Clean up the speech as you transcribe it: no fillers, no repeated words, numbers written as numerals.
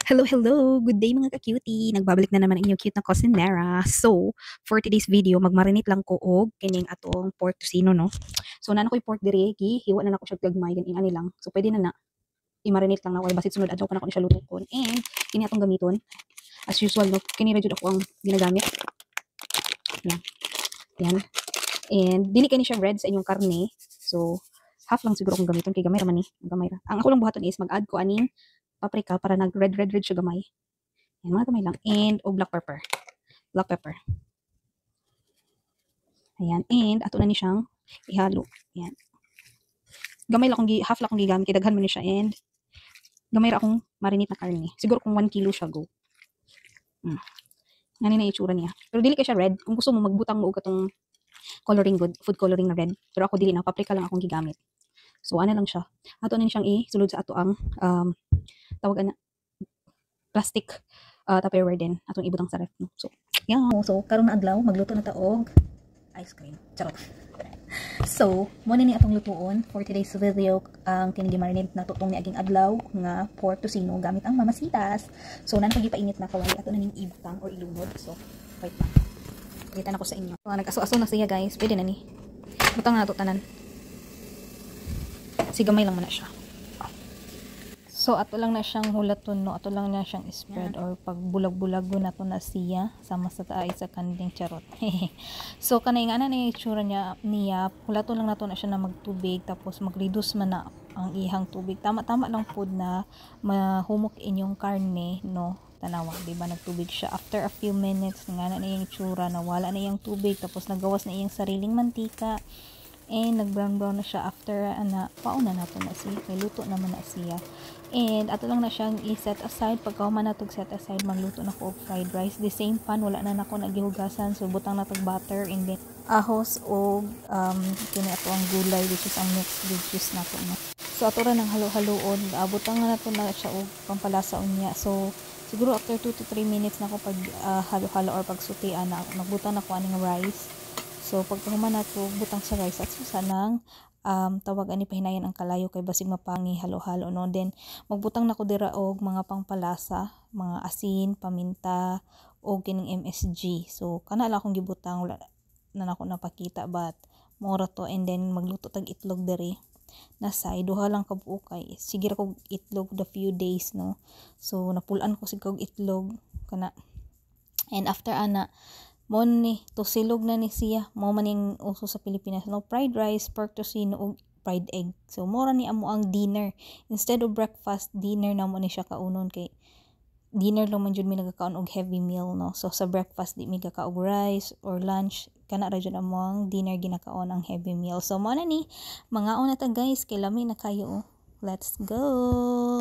Hello, hello! Good day mga ka-cutie! Nagbabalik na naman ang inyong cute na Cosinera. So, for today's video, magmarinate lang ko og kining atong pork tocino, no? So, nana ko yung pork diri, hiwa na ko siya gagmay, ganin ani lang. So, pwede na i-marinate lang na, wala basit sunod adlaw pa na ko siya lutukon. And, kini atong gamiton, as usual, no? Kini jud ako ang ginagamit. Yan. Yan. And, dili kani siya red sa inyong karne. So, half lang siguro akong gamiton, kay gamay raman ni. Gamay ra. Ang ako lang buhaton is, mag-add ko aning paprika para nag-red siya gamay. Yan, mga gamay lang. And, black pepper. Black pepper. Ayan. And, ato na ni siyang ihalo. Ayan. Gamay lang akong, half lang akong gigamit. Kaya daghan mo ni siya. And, gamay ra akong marinate na karne. Siguro kung 1 kilo siya, go. Ngani na itsura niya. Pero dili ka siya red. Kung gusto mo, magbutang mo og katong coloring good, food coloring na red. Pero ako dili na, paprika lang akong gigamit. So, ano lang siya. Ato na ni siyang isulod sa ato ang, tawag na, plastic Tupperware din atong ibutang sa ref, no? So, yeah. So, karon na adlaw magluto na ta og ice cream. Charot. So, mo ni atong lutuon for today's video ang kining marinate na tutong ni aging adlaw nga pork tocino gamit ang mamasitas. So, nan pagipainit na kawali ato na ning ibutang or ilunod. So, wait lang. Kita na ko sa inyo. So, nag-aso-aso na siya, guys. Pwede na ni. Butang na to tanan. Sigamay lang man na siya. So, ato lang na siyang hulaton, no? Ato lang na siyang spread or pag bulag-bulag na to na siya sama sa taay sa kanding charot. So, kanay nga na itsura niya, hulaton lang na to na siya na magtubig tapos mag-reduce man na ang ihang tubig. Tama-tama lang po na mahumok inyong karne, no? Tanawa, di ba? Nagtubig siya. After a few minutes, nga na yung itsura, nawala na yung tubig tapos nagawas na yung sariling mantika. And nag-brown na siya after pauna na to na siya. May luto naman na siya. And ato lang na siyang i-set aside. Pagka man natog set aside, magluto na ko og fried rice. The same pan, wala na nako nagihugasan. So butang na tag butter and then ahos o kini ato ang gulay which is ang mixed veggies na to, no? So ato ra nang halo-haloon. Butang na nato na siya og pampalasa unya. So siguro after 2 to 3 minutes na ko pag halo-halo or pag sutian na nagbutang na ko aning rice. So, pagkahuman na to, butang sa rice at susanang tawag ani pahinayan ang kalayo kay basig mapangi halo-halo, no? Then, magbutang na ko dira og mga pangpalasa, mga asin, paminta, o kining MSG. So, kana lang akong gibutang, wala na nako napakita, but mura to. And then, magluto tag itlog diri. Nasay, duha lang kabuo kay. Sige ra kog itlog the few days, no? So, napulan ko sig kog itlog, kana. And after ana, mo ni tusilog na ni siya, mo man yung uso sa Pilipinas, no? Fried rice, pork tocino ug fried egg. So mora ni amo ang dinner instead of breakfast. Dinner na mo ni siya kaunon kay dinner lang man jud mi nagakaon og heavy meal, no? So sa breakfast di mi gakaog rice or lunch, kana ra jud amo ang dinner ginakaon ang heavy meal. So mo na ni mga una ta guys, kay lami na kayo, oh. Let's go.